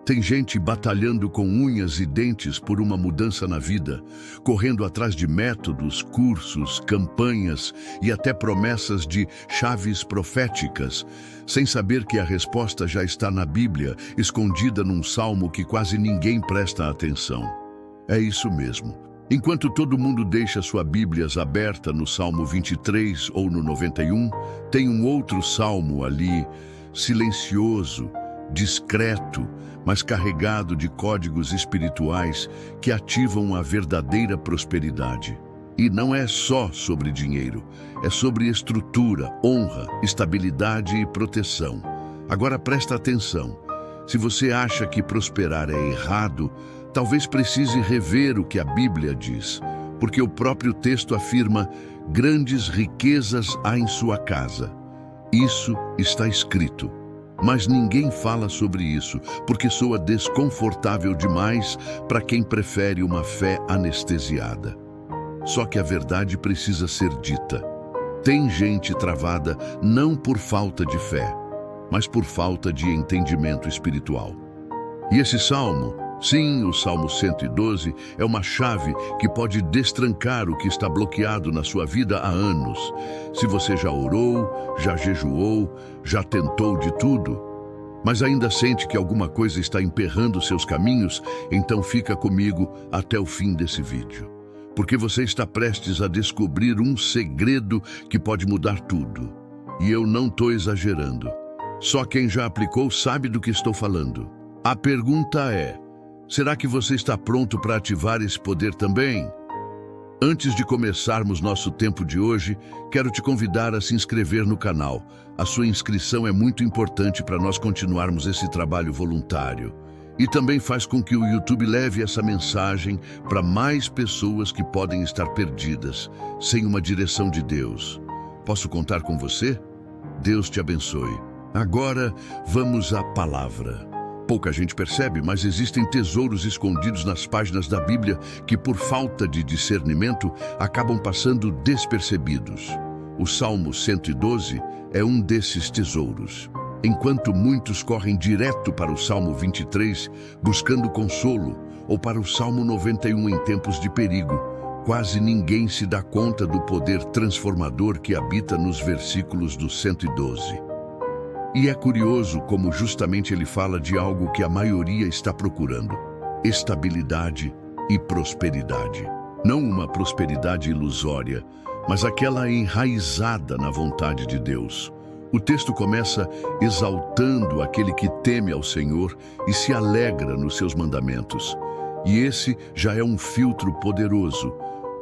Tem gente batalhando com unhas e dentes por uma mudança na vida, correndo atrás de métodos, cursos, campanhas e até promessas de chaves proféticas, sem saber que a resposta já está na Bíblia, escondida num salmo que quase ninguém presta atenção. É isso mesmo. Enquanto todo mundo deixa sua Bíblia aberta no Salmo 23 ou no 91, tem um outro salmo ali, silencioso, discreto, mas carregado de códigos espirituais que ativam a verdadeira prosperidade. E não é só sobre dinheiro, é sobre estrutura, honra, estabilidade e proteção. Agora presta atenção. Se você acha que prosperar é errado, talvez precise rever o que a Bíblia diz, porque o próprio texto afirma: grandes riquezas há em sua casa. Isso está escrito. Mas ninguém fala sobre isso, porque soa desconfortável demais para quem prefere uma fé anestesiada. Só que a verdade precisa ser dita. Tem gente travada não por falta de fé, mas por falta de entendimento espiritual. E esse salmo, sim, o Salmo 112, é uma chave que pode destrancar o que está bloqueado na sua vida há anos. Se você já orou, já jejuou, já tentou de tudo, mas ainda sente que alguma coisa está emperrando seus caminhos, então fica comigo até o fim desse vídeo. Porque você está prestes a descobrir um segredo que pode mudar tudo. E eu não estou exagerando. Só quem já aplicou sabe do que estou falando. A pergunta é: será que você está pronto para ativar esse poder também? Antes de começarmos nosso tempo de hoje, quero te convidar a se inscrever no canal. A sua inscrição é muito importante para nós continuarmos esse trabalho voluntário. E também faz com que o YouTube leve essa mensagem para mais pessoas que podem estar perdidas, sem uma direção de Deus. Posso contar com você? Deus te abençoe. Agora, vamos à palavra. Pouca gente percebe, mas existem tesouros escondidos nas páginas da Bíblia que, por falta de discernimento, acabam passando despercebidos. O Salmo 112 é um desses tesouros. Enquanto muitos correm direto para o Salmo 23, buscando consolo, ou para o Salmo 91 em tempos de perigo, quase ninguém se dá conta do poder transformador que habita nos versículos do 112. E é curioso como justamente ele fala de algo que a maioria está procurando: estabilidade e prosperidade. Não uma prosperidade ilusória, mas aquela enraizada na vontade de Deus. O texto começa exaltando aquele que teme ao Senhor e se alegra nos seus mandamentos. E esse já é um filtro poderoso.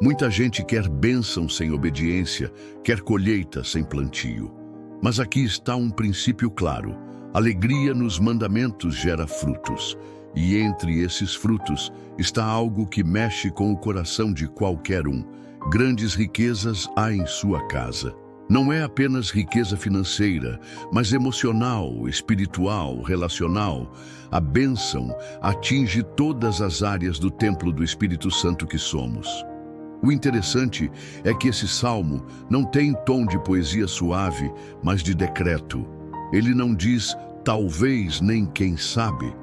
Muita gente quer bênção sem obediência, quer colheita sem plantio. Mas aqui está um princípio claro: alegria nos mandamentos gera frutos. E entre esses frutos está algo que mexe com o coração de qualquer um. Grandes riquezas há em sua casa. Não é apenas riqueza financeira, mas emocional, espiritual, relacional. A bênção atinge todas as áreas do templo do Espírito Santo que somos. O interessante é que esse salmo não tem tom de poesia suave, mas de decreto. Ele não diz talvez nem quem sabe.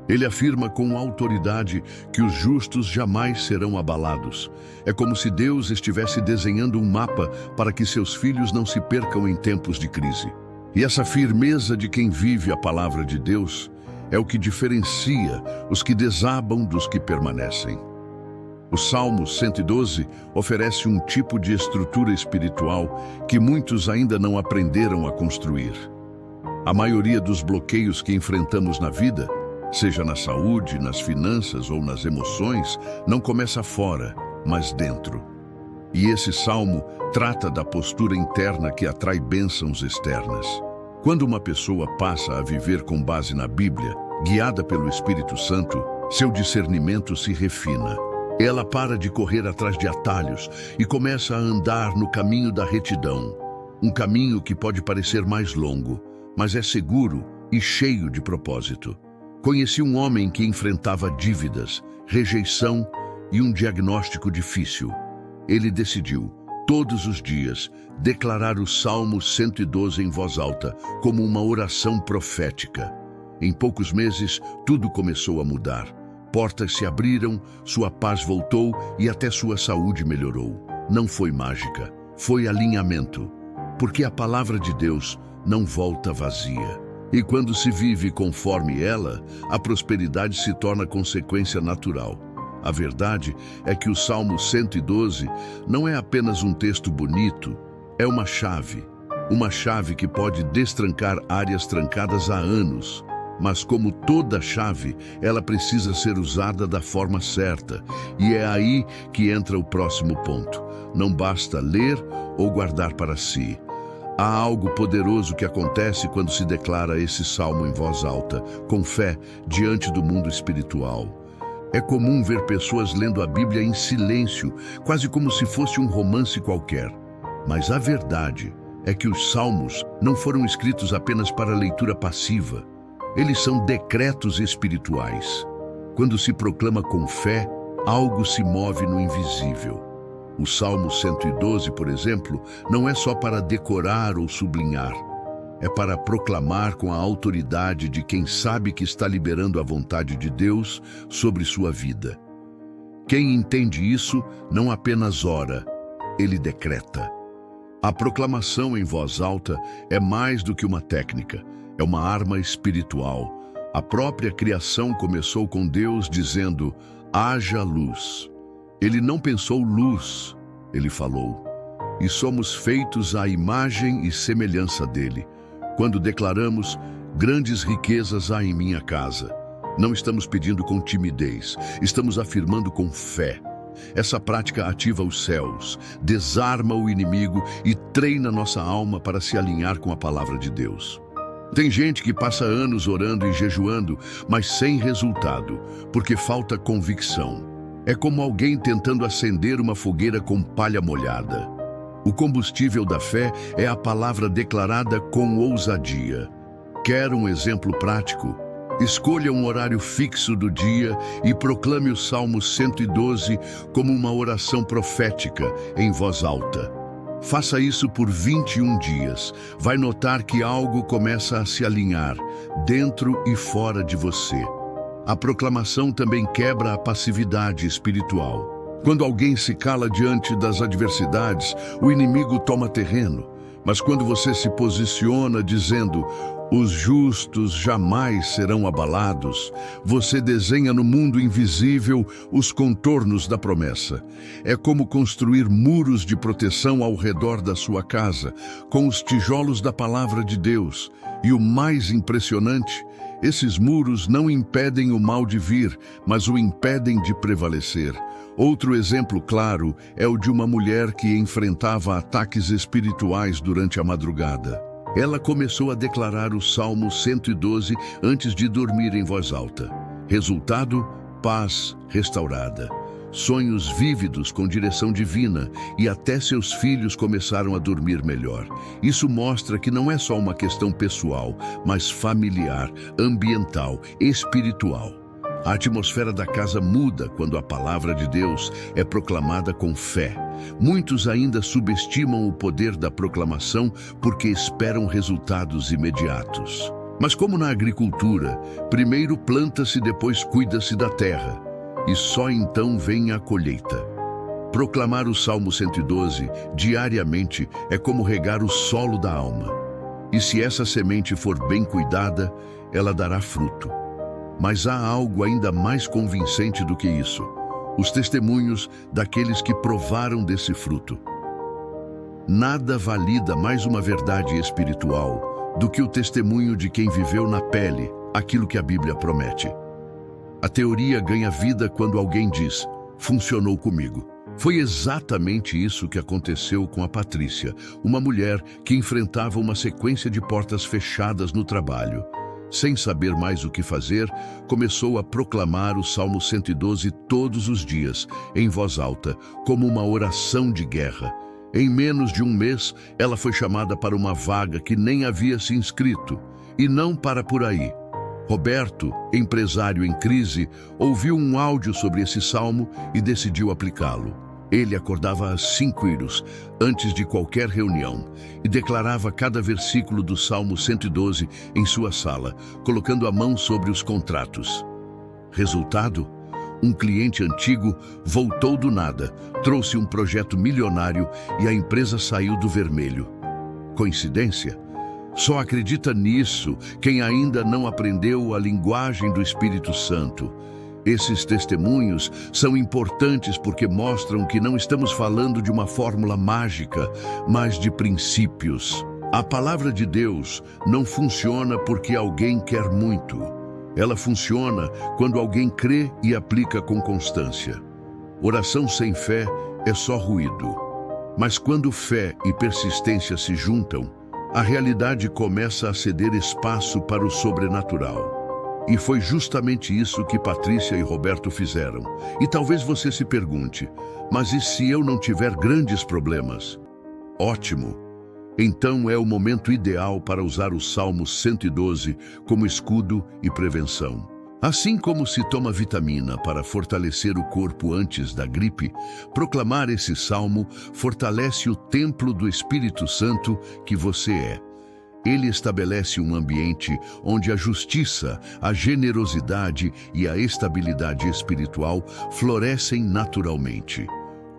Ele afirma com autoridade que os justos jamais serão abalados. É como se Deus estivesse desenhando um mapa para que seus filhos não se percam em tempos de crise. E essa firmeza de quem vive a palavra de Deus é o que diferencia os que desabam dos que permanecem. O Salmo 112 oferece um tipo de estrutura espiritual que muitos ainda não aprenderam a construir. A maioria dos bloqueios que enfrentamos na vida, seja na saúde, nas finanças ou nas emoções, não começa fora, mas dentro. E esse salmo trata da postura interna que atrai bênçãos externas. Quando uma pessoa passa a viver com base na Bíblia, guiada pelo Espírito Santo, seu discernimento se refina. Ela para de correr atrás de atalhos e começa a andar no caminho da retidão. Um caminho que pode parecer mais longo, mas é seguro e cheio de propósito. Conheci um homem que enfrentava dívidas, rejeição e um diagnóstico difícil. Ele decidiu, todos os dias, declarar o Salmo 112 em voz alta, como uma oração profética. Em poucos meses, tudo começou a mudar. Portas se abriram, sua paz voltou e até sua saúde melhorou. Não foi mágica, foi alinhamento. Porque a palavra de Deus não volta vazia. E quando se vive conforme ela, a prosperidade se torna consequência natural. A verdade é que o Salmo 112 não é apenas um texto bonito, é uma chave. Uma chave que pode destrancar áreas trancadas há anos. Mas como toda chave, ela precisa ser usada da forma certa. E é aí que entra o próximo ponto. Não basta ler ou guardar para si. Há algo poderoso que acontece quando se declara esse salmo em voz alta, com fé, diante do mundo espiritual. É comum ver pessoas lendo a Bíblia em silêncio, quase como se fosse um romance qualquer. Mas a verdade é que os salmos não foram escritos apenas para leitura passiva. Eles são decretos espirituais. Quando se proclama com fé, algo se move no invisível. O Salmo 112, por exemplo, não é só para decorar ou sublinhar. É para proclamar com a autoridade de quem sabe que está liberando a vontade de Deus sobre sua vida. Quem entende isso não apenas ora, ele decreta. A proclamação em voz alta é mais do que uma técnica, é uma arma espiritual. A própria criação começou com Deus dizendo, haja luz. Ele não pensou luz, ele falou. E somos feitos à imagem e semelhança dele. Quando declaramos, grandes riquezas há em minha casa. Não estamos pedindo com timidez, estamos afirmando com fé. Essa prática ativa os céus, desarma o inimigo e treina nossa alma para se alinhar com a palavra de Deus. Tem gente que passa anos orando e jejuando, mas sem resultado, porque falta convicção. É como alguém tentando acender uma fogueira com palha molhada. O combustível da fé é a palavra declarada com ousadia. Quer um exemplo prático? Escolha um horário fixo do dia e proclame o Salmo 112 como uma oração profética em voz alta. Faça isso por 21 dias. Vai notar que algo começa a se alinhar, dentro e fora de você. A proclamação também quebra a passividade espiritual. Quando alguém se cala diante das adversidades, o inimigo toma terreno. Mas quando você se posiciona dizendo, os justos jamais serão abalados, você desenha no mundo invisível os contornos da promessa. É como construir muros de proteção ao redor da sua casa, com os tijolos da palavra de Deus. E o mais impressionante, esses muros não impedem o mal de vir, mas o impedem de prevalecer. Outro exemplo claro é o de uma mulher que enfrentava ataques espirituais durante a madrugada. Ela começou a declarar o Salmo 112 antes de dormir em voz alta. Resultado, paz restaurada. Sonhos vívidos com direção divina e até seus filhos começaram a dormir melhor. Isso mostra que não é só uma questão pessoal, mas familiar, ambiental, espiritual. A atmosfera da casa muda quando a palavra de Deus é proclamada com fé. Muitos ainda subestimam o poder da proclamação porque esperam resultados imediatos. Mas como na agricultura, primeiro planta-se, depois cuida-se da terra. E só então vem a colheita. Proclamar o Salmo 112 diariamente é como regar o solo da alma. E se essa semente for bem cuidada, ela dará fruto. Mas há algo ainda mais convincente do que isso: os testemunhos daqueles que provaram desse fruto. Nada valida mais uma verdade espiritual do que o testemunho de quem viveu na pele aquilo que a Bíblia promete. A teoria ganha vida quando alguém diz, funcionou comigo. Foi exatamente isso que aconteceu com a Patrícia, uma mulher que enfrentava uma sequência de portas fechadas no trabalho. Sem saber mais o que fazer, começou a proclamar o Salmo 112 todos os dias, em voz alta, como uma oração de guerra. Em menos de um mês, ela foi chamada para uma vaga que nem havia se inscrito. E não para por aí. Roberto, empresário em crise, ouviu um áudio sobre esse salmo e decidiu aplicá-lo. Ele acordava às 5h, antes de qualquer reunião, e declarava cada versículo do Salmo 112 em sua sala, colocando a mão sobre os contratos. Resultado? Um cliente antigo voltou do nada, trouxe um projeto milionário e a empresa saiu do vermelho. Coincidência? Só acredita nisso quem ainda não aprendeu a linguagem do Espírito Santo. Esses testemunhos são importantes porque mostram que não estamos falando de uma fórmula mágica, mas de princípios. A palavra de Deus não funciona porque alguém quer muito. Ela funciona quando alguém crê e aplica com constância. Oração sem fé é só ruído. Mas quando fé e persistência se juntam, a realidade começa a ceder espaço para o sobrenatural. E foi justamente isso que Patrícia e Roberto fizeram. E talvez você se pergunte, mas e se eu não tiver grandes problemas? Ótimo! Então é o momento ideal para usar o Salmo 112 como escudo e prevenção. Assim como se toma vitamina para fortalecer o corpo antes da gripe, proclamar esse salmo fortalece o templo do Espírito Santo que você é. Ele estabelece um ambiente onde a justiça, a generosidade e a estabilidade espiritual florescem naturalmente.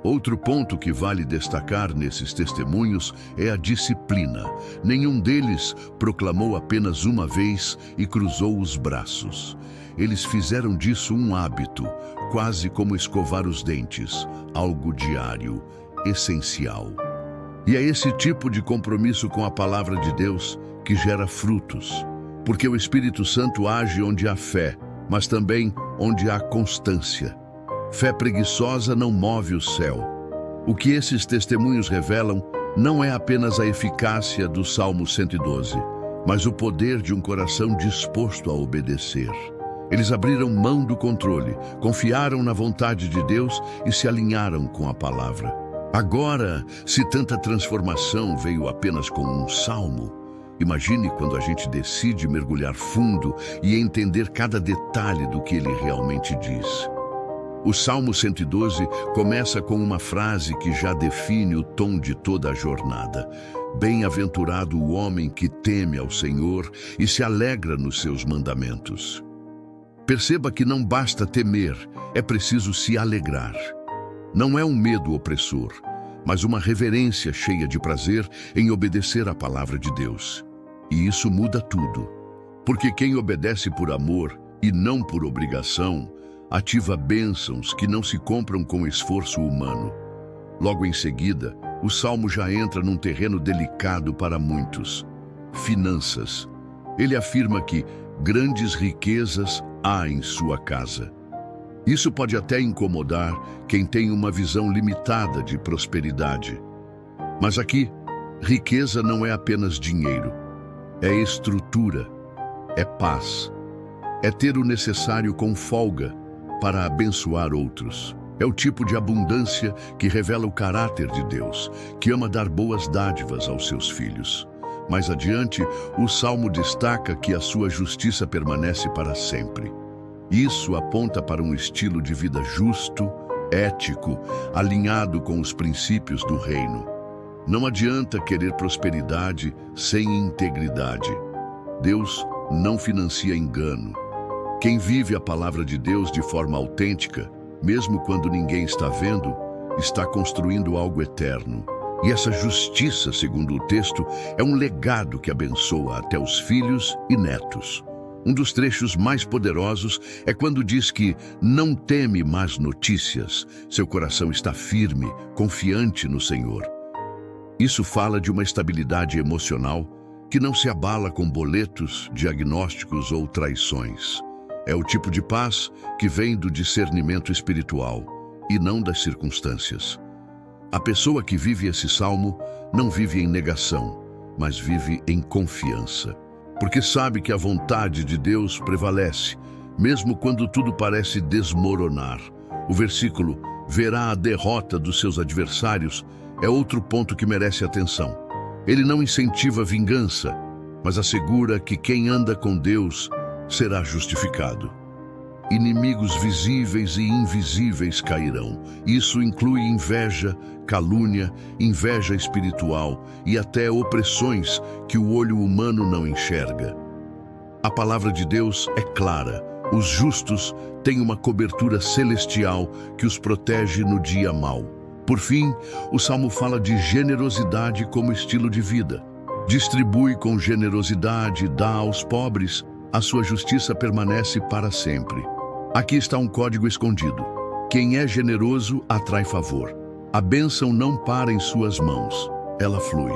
Outro ponto que vale destacar nesses testemunhos é a disciplina. Nenhum deles proclamou apenas uma vez e cruzou os braços. Eles fizeram disso um hábito, quase como escovar os dentes, algo diário, essencial. E é esse tipo de compromisso com a palavra de Deus que gera frutos, porque o Espírito Santo age onde há fé, mas também onde há constância. Fé preguiçosa não move o céu. O que esses testemunhos revelam não é apenas a eficácia do Salmo 112, mas o poder de um coração disposto a obedecer. Eles abriram mão do controle, confiaram na vontade de Deus e se alinharam com a palavra. Agora, se tanta transformação veio apenas com um salmo, imagine quando a gente decide mergulhar fundo e entender cada detalhe do que ele realmente diz. O Salmo 112 começa com uma frase que já define o tom de toda a jornada. Bem-aventurado o homem que teme ao Senhor e se alegra nos seus mandamentos. Perceba que não basta temer, é preciso se alegrar. Não é um medo opressor, mas uma reverência cheia de prazer em obedecer à palavra de Deus. E isso muda tudo, porque quem obedece por amor e não por obrigação, ativa bênçãos que não se compram com esforço humano. Logo em seguida, o Salmo já entra num terreno delicado para muitos: finanças. Ele afirma que grandes riquezas há em sua casa. Isso pode até incomodar quem tem uma visão limitada de prosperidade. Mas aqui, riqueza não é apenas dinheiro. É estrutura, é paz, é ter o necessário com folga para abençoar outros. É o tipo de abundância que revela o caráter de Deus, que ama dar boas dádivas aos seus filhos. Mais adiante, o Salmo destaca que a sua justiça permanece para sempre. Isso aponta para um estilo de vida justo, ético, alinhado com os princípios do reino. Não adianta querer prosperidade sem integridade. Deus não financia engano. Quem vive a palavra de Deus de forma autêntica, mesmo quando ninguém está vendo, está construindo algo eterno. E essa justiça, segundo o texto, é um legado que abençoa até os filhos e netos. Um dos trechos mais poderosos é quando diz que não teme más notícias, seu coração está firme, confiante no Senhor. Isso fala de uma estabilidade emocional que não se abala com boletos, diagnósticos ou traições. É o tipo de paz que vem do discernimento espiritual e não das circunstâncias. A pessoa que vive esse salmo não vive em negação, mas vive em confiança, porque sabe que a vontade de Deus prevalece, mesmo quando tudo parece desmoronar. O versículo "verá a derrota dos seus adversários" é outro ponto que merece atenção. Ele não incentiva vingança, mas assegura que quem anda com Deus será justificado. Inimigos visíveis e invisíveis cairão. Isso inclui inveja, calúnia, inveja espiritual e até opressões que o olho humano não enxerga. A palavra de Deus é clara. Os justos têm uma cobertura celestial que os protege no dia mau. Por fim, o Salmo fala de generosidade como estilo de vida. Distribui com generosidade, dá aos pobres, a sua justiça permanece para sempre. Aqui está um código escondido. Quem é generoso atrai favor. A bênção não para em suas mãos, ela flui.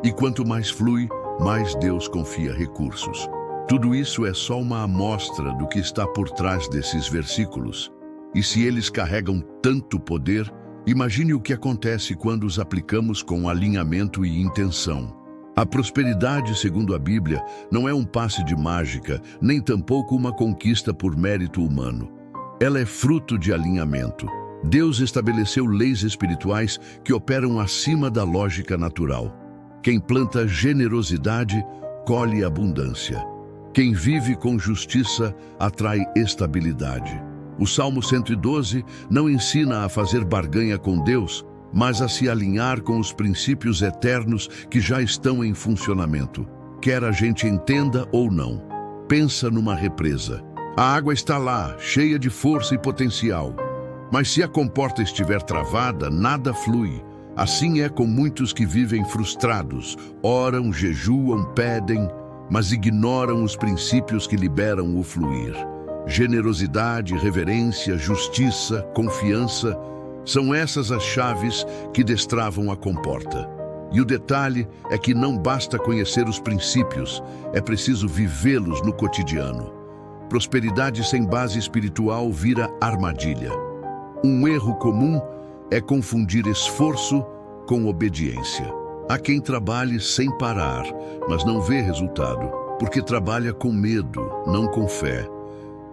E quanto mais flui, mais Deus confia recursos. Tudo isso é só uma amostra do que está por trás desses versículos. E se eles carregam tanto poder, imagine o que acontece quando os aplicamos com alinhamento e intenção. A prosperidade, segundo a Bíblia, não é um passe de mágica, nem tampouco uma conquista por mérito humano. Ela é fruto de alinhamento. Deus estabeleceu leis espirituais que operam acima da lógica natural. Quem planta generosidade, colhe abundância. Quem vive com justiça, atrai estabilidade. O Salmo 112 não ensina a fazer barganha com Deus, mas a se alinhar com os princípios eternos que já estão em funcionamento. Quer a gente entenda ou não. Pensa numa represa. A água está lá, cheia de força e potencial. Mas se a comporta estiver travada, nada flui. Assim é com muitos que vivem frustrados, oram, jejuam, pedem, mas ignoram os princípios que liberam o fluir. Generosidade, reverência, justiça, confiança, são essas as chaves que destravam a comporta. E o detalhe é que não basta conhecer os princípios, é preciso vivê-los no cotidiano. Prosperidade sem base espiritual vira armadilha. Um erro comum é confundir esforço com obediência. Há quem trabalhe sem parar, mas não vê resultado, porque trabalha com medo, não com fé.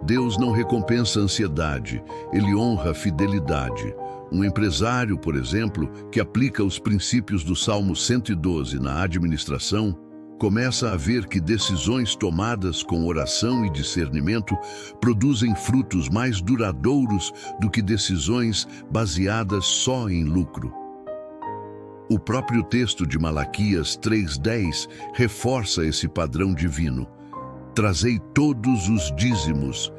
Deus não recompensa a ansiedade, Ele honra a fidelidade. Um empresário, por exemplo, que aplica os princípios do Salmo 112 na administração, começa a ver que decisões tomadas com oração e discernimento produzem frutos mais duradouros do que decisões baseadas só em lucro. O próprio texto de Malaquias 3:10 reforça esse padrão divino. Trazei todos os dízimos,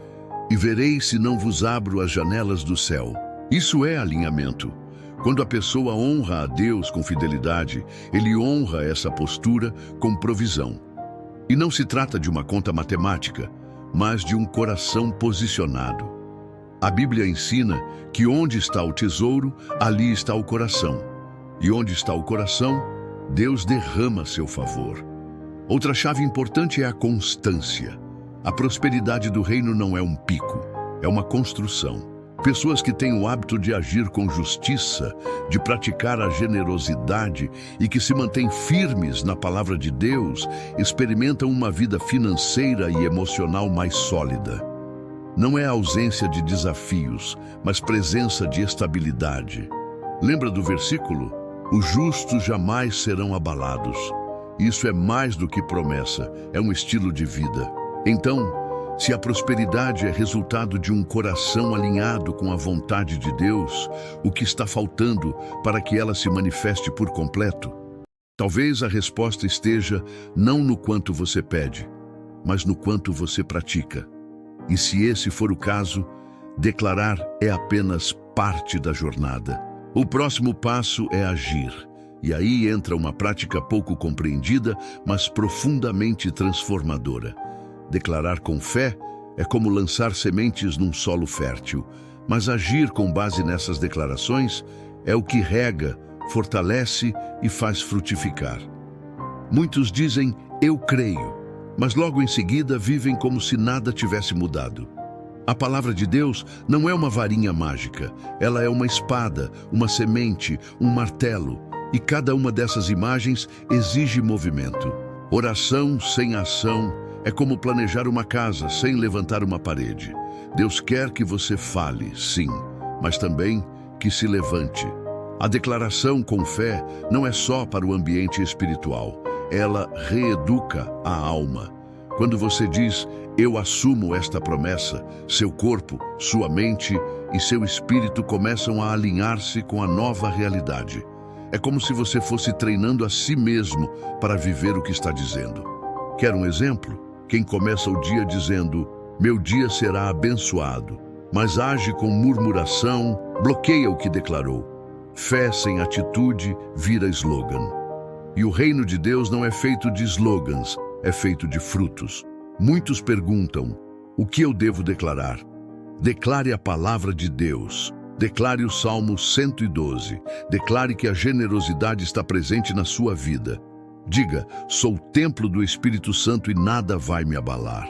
e vereis se não vos abro as janelas do céu. Isso é alinhamento. Quando a pessoa honra a Deus com fidelidade, ele honra essa postura com provisão. E não se trata de uma conta matemática, mas de um coração posicionado. A Bíblia ensina que onde está o tesouro, ali está o coração. E onde está o coração, Deus derrama seu favor. Outra chave importante é a constância. A prosperidade do reino não é um pico, é uma construção. Pessoas que têm o hábito de agir com justiça, de praticar a generosidade e que se mantêm firmes na palavra de Deus, experimentam uma vida financeira e emocional mais sólida. Não é ausência de desafios, mas presença de estabilidade. Lembra do versículo? Os justos jamais serão abalados. Isso é mais do que promessa, é um estilo de vida. Então, se a prosperidade é resultado de um coração alinhado com a vontade de Deus, o que está faltando para que ela se manifeste por completo? Talvez a resposta esteja não no quanto você pede, mas no quanto você pratica. E se esse for o caso, declarar é apenas parte da jornada. O próximo passo é agir. E aí entra uma prática pouco compreendida, mas profundamente transformadora. Declarar com fé é como lançar sementes num solo fértil, mas agir com base nessas declarações é o que rega, fortalece e faz frutificar. Muitos dizem, eu creio, mas logo em seguida vivem como se nada tivesse mudado. A palavra de Deus não é uma varinha mágica, ela é uma espada, uma semente, um martelo, e cada uma dessas imagens exige movimento. Oração sem ação é como planejar uma casa sem levantar uma parede. Deus quer que você fale, sim, mas também que se levante. A declaração com fé não é só para o ambiente espiritual, ela reeduca a alma. Quando você diz, Eu assumo esta promessa, seu corpo, sua mente e seu espírito começam a alinhar-se com a nova realidade. É como se você fosse treinando a si mesmo para viver o que está dizendo. Quer um exemplo? Quem começa o dia dizendo, meu dia será abençoado, mas age com murmuração, bloqueia o que declarou. Fé sem atitude vira slogan. E o reino de Deus não é feito de slogans, é feito de frutos. Muitos perguntam, o que eu devo declarar? Declare a palavra de Deus. Declare o Salmo 112. Declare que a generosidade está presente na sua vida. Diga, sou o templo do Espírito Santo e nada vai me abalar.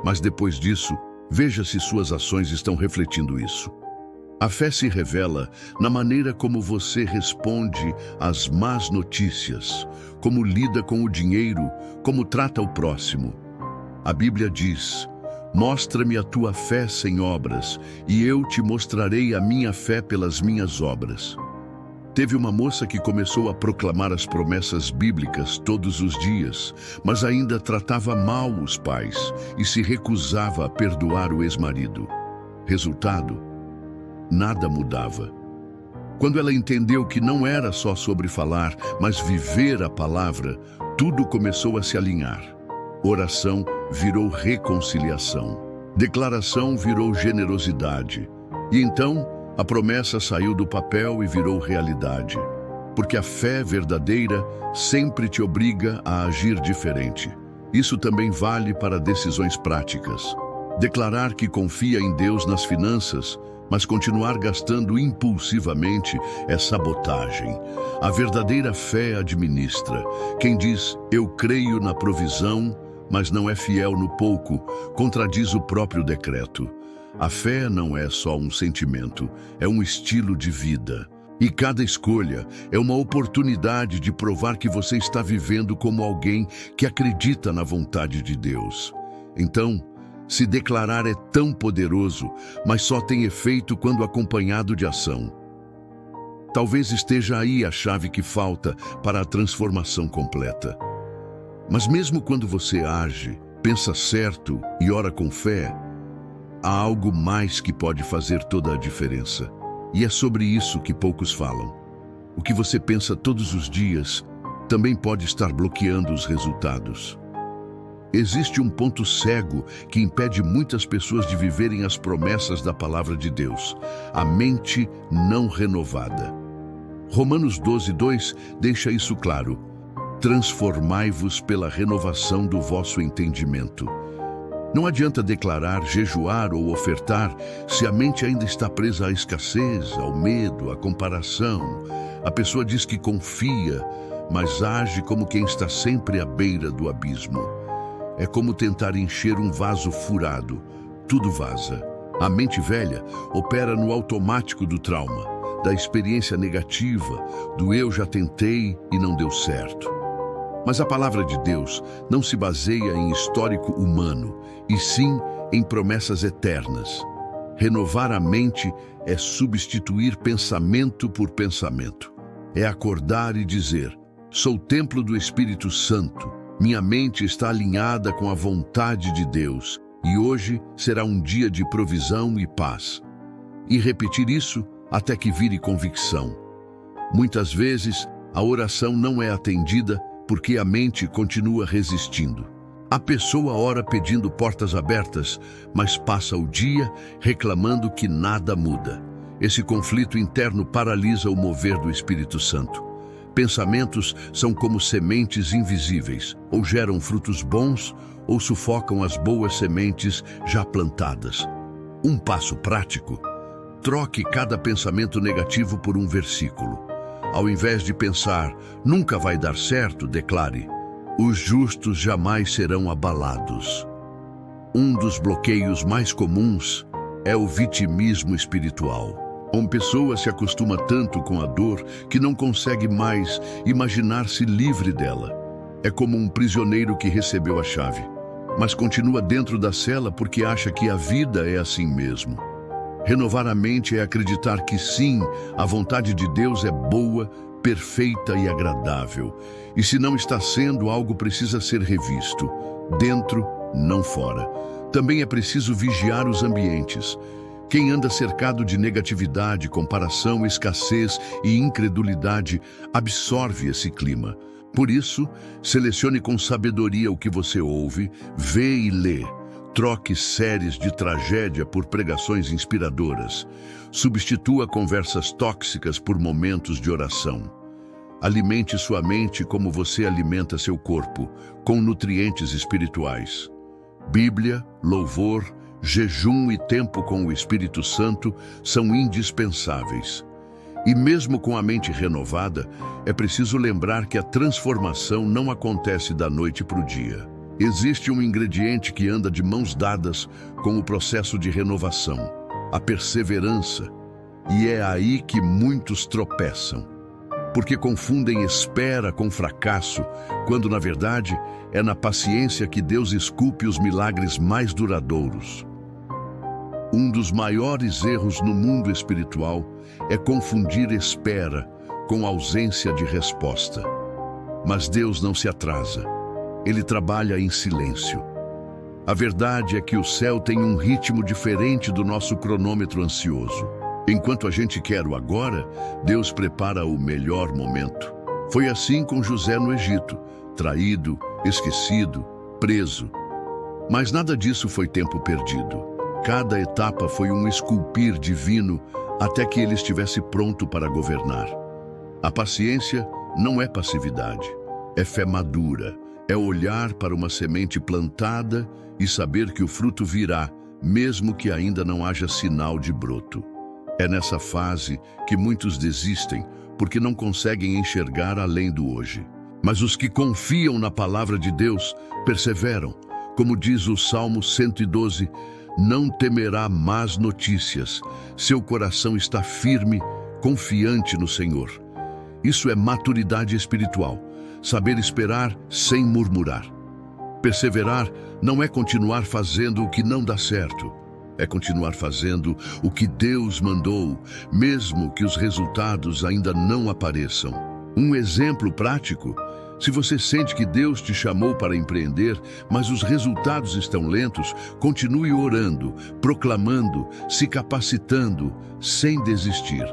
Mas depois disso, veja se suas ações estão refletindo isso. A fé se revela na maneira como você responde às más notícias, como lida com o dinheiro, como trata o próximo. A Bíblia diz, mostra-me a tua fé sem obras, e eu te mostrarei a minha fé pelas minhas obras. Teve uma moça que começou a proclamar as promessas bíblicas todos os dias, mas ainda tratava mal os pais e se recusava a perdoar o ex-marido. Resultado, nada mudava. Quando ela entendeu que não era só sobre falar, mas viver a palavra, tudo começou a se alinhar. Oração virou reconciliação. Declaração virou generosidade. E então, a promessa saiu do papel e virou realidade. Porque a fé verdadeira sempre te obriga a agir diferente. Isso também vale para decisões práticas. Declarar que confia em Deus nas finanças, mas continuar gastando impulsivamente é sabotagem. A verdadeira fé administra. Quem diz, eu creio na provisão, mas não é fiel no pouco, contradiz o próprio decreto. A fé não é só um sentimento, é um estilo de vida. E cada escolha é uma oportunidade de provar que você está vivendo como alguém que acredita na vontade de Deus. Então, se declarar é tão poderoso, mas só tem efeito quando acompanhado de ação. Talvez esteja aí a chave que falta para a transformação completa. Mas mesmo quando você age, pensa certo e ora com fé, há algo mais que pode fazer toda a diferença. E é sobre isso que poucos falam. O que você pensa todos os dias também pode estar bloqueando os resultados. Existe um ponto cego que impede muitas pessoas de viverem as promessas da palavra de Deus: a mente não renovada. Romanos 12:2 deixa isso claro. Transformai-vos pela renovação do vosso entendimento. Não adianta declarar, jejuar ou ofertar se a mente ainda está presa à escassez, ao medo, à comparação. A pessoa diz que confia, mas age como quem está sempre à beira do abismo. É como tentar encher um vaso furado. Tudo vaza. A mente velha opera no automático do trauma, da experiência negativa, do eu já tentei e não deu certo. Mas a palavra de Deus não se baseia em histórico humano, e sim em promessas eternas. Renovar a mente é substituir pensamento por pensamento. É acordar e dizer, sou templo do Espírito Santo, minha mente está alinhada com a vontade de Deus, e hoje será um dia de provisão e paz. E repetir isso até que vire convicção. Muitas vezes, a oração não é atendida porque a mente continua resistindo. A pessoa ora pedindo portas abertas, mas passa o dia reclamando que nada muda. Esse conflito interno paralisa o mover do Espírito Santo. Pensamentos são como sementes invisíveis, ou geram frutos bons, ou sufocam as boas sementes já plantadas. Um passo prático: troque cada pensamento negativo por um versículo. Ao invés de pensar, nunca vai dar certo, declare, os justos jamais serão abalados. Um dos bloqueios mais comuns é o vitimismo espiritual. Uma pessoa se acostuma tanto com a dor que não consegue mais imaginar-se livre dela. É como um prisioneiro que recebeu a chave, mas continua dentro da cela porque acha que a vida é assim mesmo. Renovar a mente é acreditar que sim, a vontade de Deus é boa, perfeita e agradável. E se não está sendo, algo precisa ser revisto, dentro, não fora. Também é preciso vigiar os ambientes. Quem anda cercado de negatividade, comparação, escassez e incredulidade absorve esse clima. Por isso, selecione com sabedoria o que você ouve, vê e lê. Troque séries de tragédia por pregações inspiradoras. Substitua conversas tóxicas por momentos de oração. Alimente sua mente como você alimenta seu corpo, com nutrientes espirituais. Bíblia, louvor, jejum e tempo com o Espírito Santo são indispensáveis. E mesmo com a mente renovada, é preciso lembrar que a transformação não acontece da noite para o dia. Existe um ingrediente que anda de mãos dadas com o processo de renovação, a perseverança. E é aí que muitos tropeçam, porque confundem espera com fracasso, quando na verdade é na paciência que Deus esculpe os milagres mais duradouros. Um dos maiores erros no mundo espiritual é confundir espera com ausência de resposta. Mas Deus não se atrasa. Ele trabalha em silêncio. A verdade é que o céu tem um ritmo diferente do nosso cronômetro ansioso. Enquanto a gente quer o agora, Deus prepara o melhor momento. Foi assim com José no Egito, traído, esquecido, preso. Mas nada disso foi tempo perdido. Cada etapa foi um esculpir divino até que ele estivesse pronto para governar. A paciência não é passividade, é fé madura, é olhar para uma semente plantada e saber que o fruto virá, mesmo que ainda não haja sinal de broto. É nessa fase que muitos desistem, porque não conseguem enxergar além do hoje. Mas os que confiam na palavra de Deus perseveram. Como diz o Salmo 112, não temerá más notícias. Seu coração está firme, confiante no Senhor. Isso é maturidade espiritual, saber esperar sem murmurar. Perseverar não é continuar fazendo o que não dá certo. É continuar fazendo o que Deus mandou, mesmo que os resultados ainda não apareçam. Um exemplo prático: se você sente que Deus te chamou para empreender, mas os resultados estão lentos, continue orando, proclamando, se capacitando, sem desistir.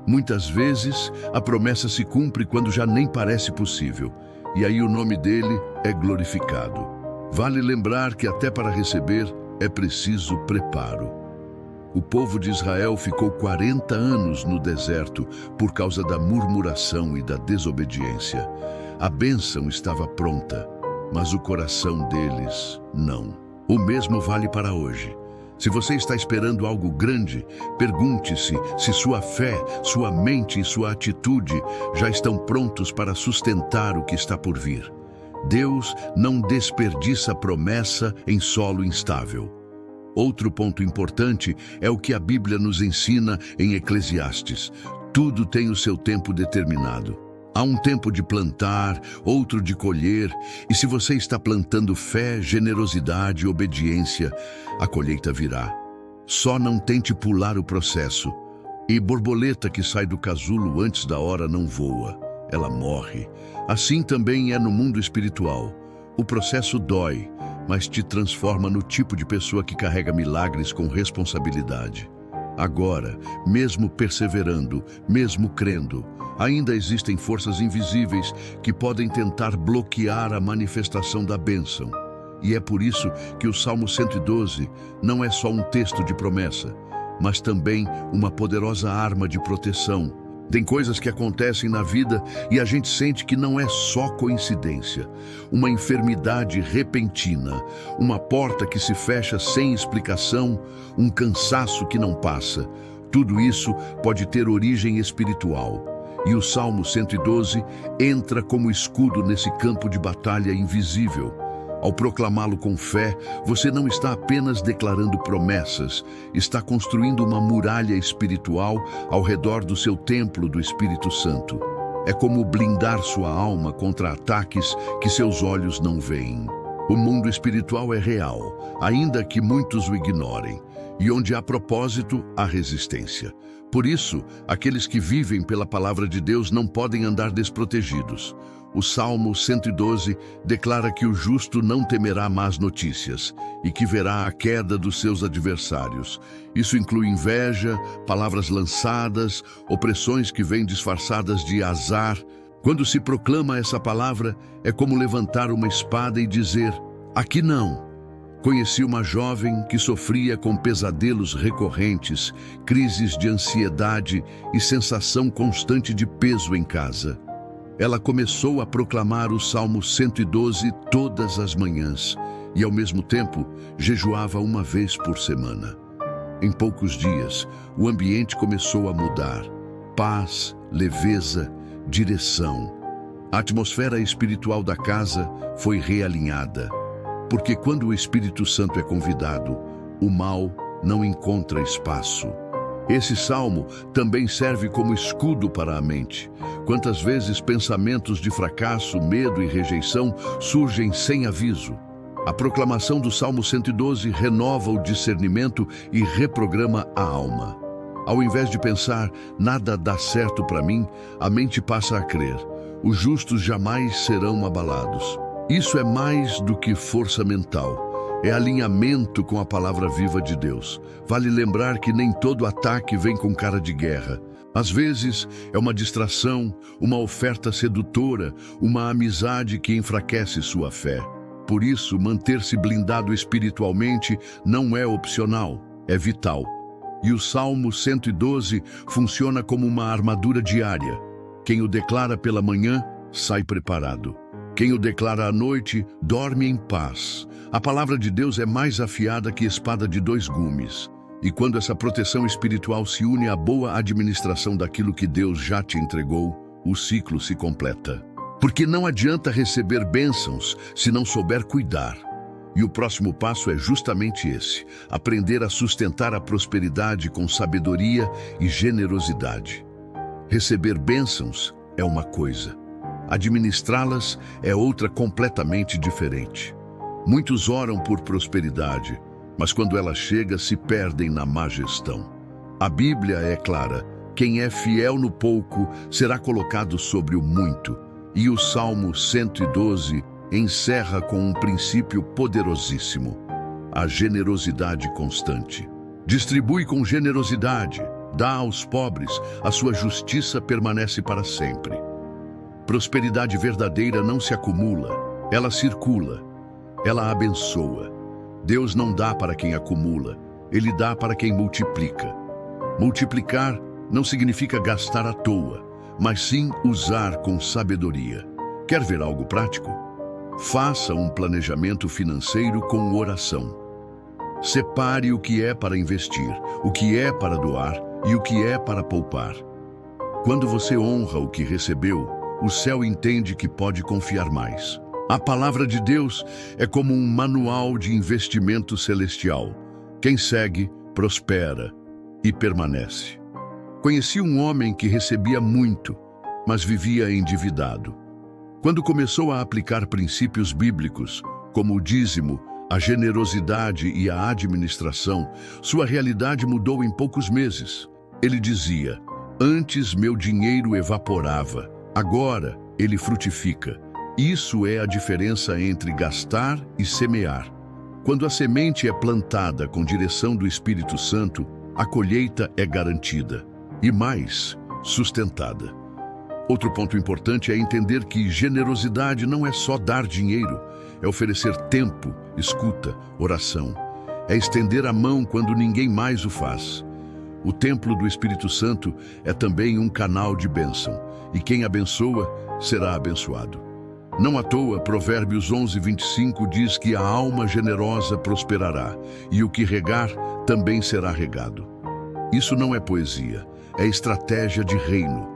Muitas vezes, a promessa se cumpre quando já nem parece possível, e aí o nome dele é glorificado. Vale lembrar que até para receber é preciso preparo. O povo de Israel ficou 40 anos no deserto por causa da murmuração e da desobediência. A bênção estava pronta, mas o coração deles não. O mesmo vale para hoje. Se você está esperando algo grande, pergunte-se se sua fé, sua mente e sua atitude já estão prontos para sustentar o que está por vir. Deus não desperdiça promessa em solo instável. Outro ponto importante é o que a Bíblia nos ensina em Eclesiastes. Tudo tem o seu tempo determinado. Há um tempo de plantar, outro de colher, e se você está plantando fé, generosidade e obediência, a colheita virá. Só não tente pular o processo. E borboleta que sai do casulo antes da hora não voa, ela morre. Assim também é no mundo espiritual. O processo dói, mas te transforma no tipo de pessoa que carrega milagres com responsabilidade. Agora, mesmo perseverando, mesmo crendo, ainda existem forças invisíveis que podem tentar bloquear a manifestação da bênção. E é por isso que o Salmo 112 não é só um texto de promessa, mas também uma poderosa arma de proteção. Tem coisas que acontecem na vida e a gente sente que não é só coincidência. Uma enfermidade repentina, uma porta que se fecha sem explicação, um cansaço que não passa. Tudo isso pode ter origem espiritual. E o Salmo 112 entra como escudo nesse campo de batalha invisível. Ao proclamá-lo com fé, você não está apenas declarando promessas, está construindo uma muralha espiritual ao redor do seu templo do Espírito Santo. É como blindar sua alma contra ataques que seus olhos não veem. O mundo espiritual é real, ainda que muitos o ignorem, e onde há propósito, há resistência. Por isso, aqueles que vivem pela palavra de Deus não podem andar desprotegidos. O Salmo 112 declara que o justo não temerá más notícias e que verá a queda dos seus adversários. Isso inclui inveja, palavras lançadas, opressões que vêm disfarçadas de azar. Quando se proclama essa palavra, é como levantar uma espada e dizer: aqui não. Conheci uma jovem que sofria com pesadelos recorrentes, crises de ansiedade e sensação constante de peso em casa. Ela começou a proclamar o Salmo 112 todas as manhãs e, ao mesmo tempo, jejuava uma vez por semana. Em poucos dias, o ambiente começou a mudar. Paz, leveza, direção. A atmosfera espiritual da casa foi realinhada. Porque quando o Espírito Santo é convidado, o mal não encontra espaço. Esse salmo também serve como escudo para a mente. Quantas vezes pensamentos de fracasso, medo e rejeição surgem sem aviso? A proclamação do Salmo 112 renova o discernimento e reprograma a alma. Ao invés de pensar, nada dá certo para mim, a mente passa a crer: os justos jamais serão abalados. Isso é mais do que força mental. É alinhamento com a palavra viva de Deus. Vale lembrar que nem todo ataque vem com cara de guerra. Às vezes, é uma distração, uma oferta sedutora, uma amizade que enfraquece sua fé. Por isso, manter-se blindado espiritualmente não é opcional, é vital. E o Salmo 112 funciona como uma armadura diária. Quem o declara pela manhã, sai preparado. Quem o declara à noite, dorme em paz. A palavra de Deus é mais afiada que espada de dois gumes. E quando essa proteção espiritual se une à boa administração daquilo que Deus já te entregou, o ciclo se completa. Porque não adianta receber bênçãos se não souber cuidar. E o próximo passo é justamente esse: aprender a sustentar a prosperidade com sabedoria e generosidade. Receber bênçãos é uma coisa. Administrá-las é outra completamente diferente. Muitos oram por prosperidade, mas quando ela chega, se perdem na má gestão. A Bíblia é clara: quem é fiel no pouco será colocado sobre o muito. E o Salmo 112 encerra com um princípio poderosíssimo: a generosidade constante. Distribui com generosidade, dá aos pobres, a sua justiça permanece para sempre. Prosperidade verdadeira não se acumula, ela circula, ela abençoa. Deus não dá para quem acumula, Ele dá para quem multiplica. Multiplicar não significa gastar à toa, mas sim usar com sabedoria. Quer ver algo prático? Faça um planejamento financeiro com oração. Separe o que é para investir, o que é para doar e o que é para poupar. Quando você honra o que recebeu, o céu entende que pode confiar mais. A palavra de Deus é como um manual de investimento celestial. Quem segue, prospera e permanece. Conheci um homem que recebia muito, mas vivia endividado. Quando começou a aplicar princípios bíblicos, como o dízimo, a generosidade e a administração, sua realidade mudou em poucos meses. Ele dizia: antes meu dinheiro evaporava, agora ele frutifica. Isso é a diferença entre gastar e semear. Quando a semente é plantada com direção do Espírito Santo, a colheita é garantida e mais, sustentada. Outro ponto importante é entender que generosidade não é só dar dinheiro, é oferecer tempo, escuta, oração. É estender a mão quando ninguém mais o faz. O templo do Espírito Santo é também um canal de bênção, e quem abençoa será abençoado. Não à toa, Provérbios 11:25 diz que a alma generosa prosperará, e o que regar também será regado. Isso não é poesia, é estratégia de reino.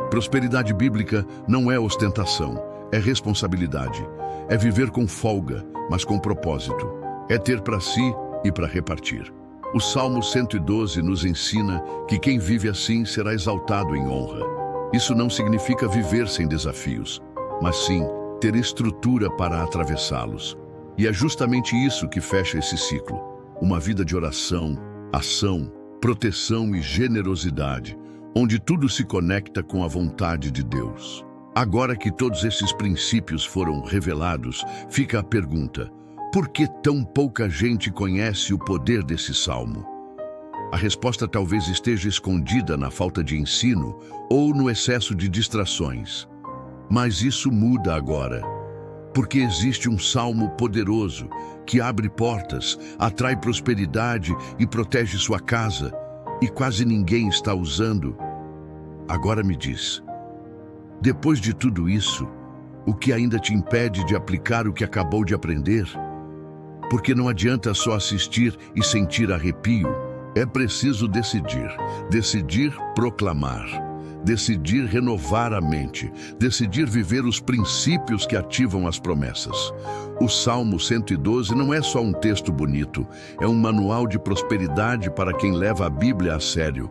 Prosperidade bíblica não é ostentação, é responsabilidade. É viver com folga, mas com propósito. É ter para si e para repartir. O Salmo 112 nos ensina que quem vive assim será exaltado em honra. Isso não significa viver sem desafios, mas sim ter estrutura para atravessá-los. E é justamente isso que fecha esse ciclo. Uma vida de oração, ação, proteção e generosidade, onde tudo se conecta com a vontade de Deus. Agora que todos esses princípios foram revelados, fica a pergunta: por que tão pouca gente conhece o poder desse salmo? A resposta talvez esteja escondida na falta de ensino ou no excesso de distrações. Mas isso muda agora, porque existe um salmo poderoso que abre portas, atrai prosperidade e protege sua casa, e quase ninguém está usando. Agora me diz, depois de tudo isso, o que ainda te impede de aplicar o que acabou de aprender? Porque não adianta só assistir e sentir arrepio. É preciso decidir proclamar, decidir renovar a mente, decidir viver os princípios que ativam as promessas. O Salmo 112 não é só um texto bonito, é um manual de prosperidade para quem leva a Bíblia a sério.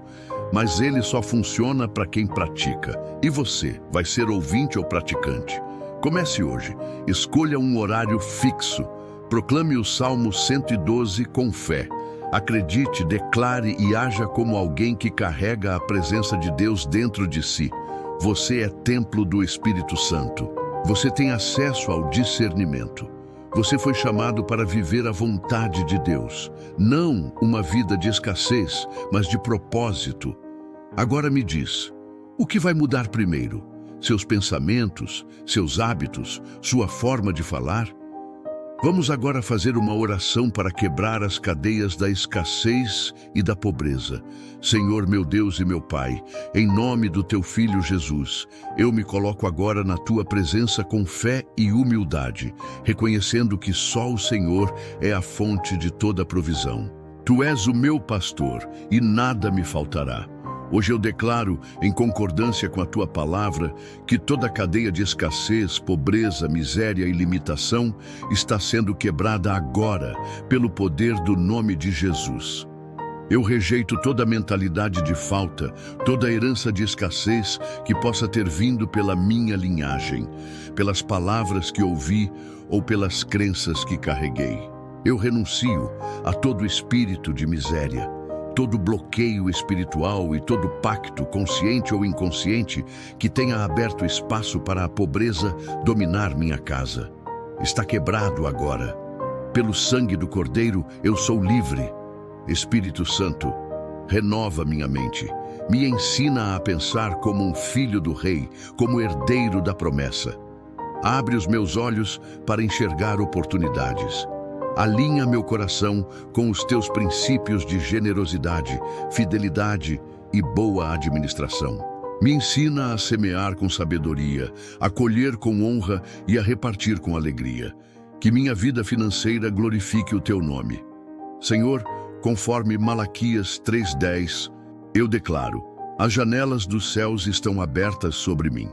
Mas ele só funciona para quem pratica. E você, vai ser ouvinte ou praticante? Comece hoje, escolha um horário fixo, proclame o Salmo 112 com fé. Acredite, declare e haja como alguém que carrega a presença de Deus dentro de si. Você é templo do Espírito Santo. Você tem acesso ao discernimento. Você foi chamado para viver a vontade de Deus. Não uma vida de escassez, mas de propósito. Agora me diz, o que vai mudar primeiro? Seus pensamentos, seus hábitos, sua forma de falar? Vamos agora fazer uma oração para quebrar as cadeias da escassez e da pobreza. Senhor, meu Deus e meu Pai, em nome do Teu Filho Jesus, eu me coloco agora na Tua presença com fé e humildade, reconhecendo que só o Senhor é a fonte de toda provisão. Tu és o meu pastor e nada me faltará. Hoje eu declaro, em concordância com a Tua palavra, que toda cadeia de escassez, pobreza, miséria e limitação está sendo quebrada agora, pelo poder do nome de Jesus. Eu rejeito toda mentalidade de falta, toda herança de escassez que possa ter vindo pela minha linhagem, pelas palavras que ouvi ou pelas crenças que carreguei. Eu renuncio a todo espírito de miséria, todo bloqueio espiritual e todo pacto, consciente ou inconsciente, que tenha aberto espaço para a pobreza dominar minha casa. Está quebrado agora. Pelo sangue do Cordeiro, eu sou livre. Espírito Santo, renova minha mente. Me ensina a pensar como um filho do Rei, como herdeiro da promessa. Abre os meus olhos para enxergar oportunidades. Alinha meu coração com os Teus princípios de generosidade, fidelidade e boa administração. Me ensina a semear com sabedoria, a colher com honra e a repartir com alegria. Que minha vida financeira glorifique o Teu nome. Senhor, conforme Malaquias 3:10, eu declaro: as janelas dos céus estão abertas sobre mim.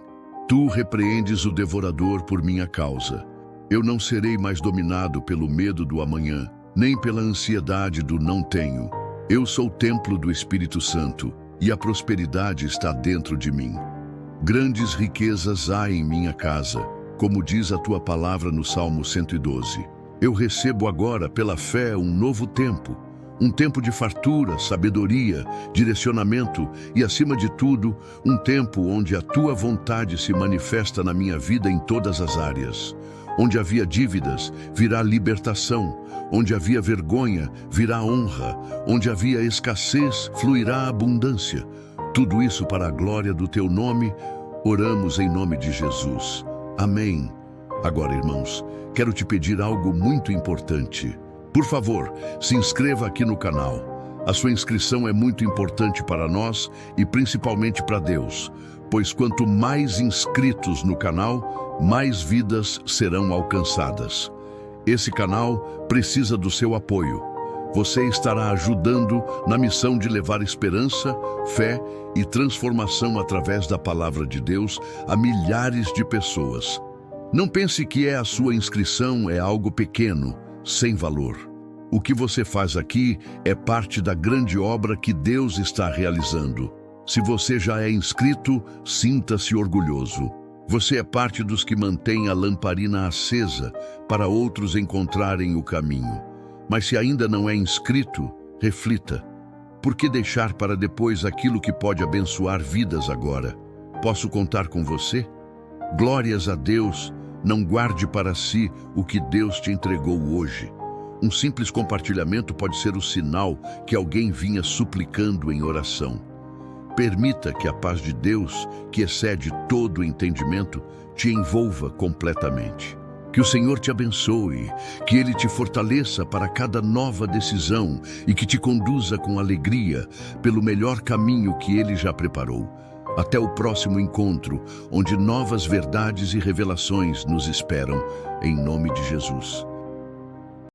Tu repreendes o devorador por minha causa. Eu não serei mais dominado pelo medo do amanhã, nem pela ansiedade do não tenho. Eu sou templo do Espírito Santo, e a prosperidade está dentro de mim. Grandes riquezas há em minha casa, como diz a Tua palavra no Salmo 112. Eu recebo agora, pela fé, um novo tempo. Um tempo de fartura, sabedoria, direcionamento e, acima de tudo, um tempo onde a Tua vontade se manifesta na minha vida em todas as áreas. Onde havia dívidas, virá libertação. Onde havia vergonha, virá honra. Onde havia escassez, fluirá abundância. Tudo isso para a glória do Teu nome. Oramos em nome de Jesus. Amém. Agora, irmãos, quero te pedir algo muito importante. Por favor, se inscreva aqui no canal. A sua inscrição é muito importante para nós e principalmente para Deus, pois quanto mais inscritos no canal, mais vidas serão alcançadas. Esse canal precisa do seu apoio. Você estará ajudando na missão de levar esperança, fé e transformação através da palavra de Deus a milhares de pessoas. Não pense que a sua inscrição é algo pequeno, sem valor. O que você faz aqui é parte da grande obra que Deus está realizando. Se você já é inscrito, sinta-se orgulhoso. Você é parte dos que mantém a lamparina acesa para outros encontrarem o caminho. Mas se ainda não é inscrito, reflita. Por que deixar para depois aquilo que pode abençoar vidas agora? Posso contar com você? Glórias a Deus, não guarde para si o que Deus te entregou hoje. Um simples compartilhamento pode ser o sinal que alguém vinha suplicando em oração. Permita que a paz de Deus, que excede todo o entendimento, te envolva completamente. Que o Senhor te abençoe, que Ele te fortaleça para cada nova decisão e que te conduza com alegria pelo melhor caminho que Ele já preparou. Até o próximo encontro, onde novas verdades e revelações nos esperam, em nome de Jesus.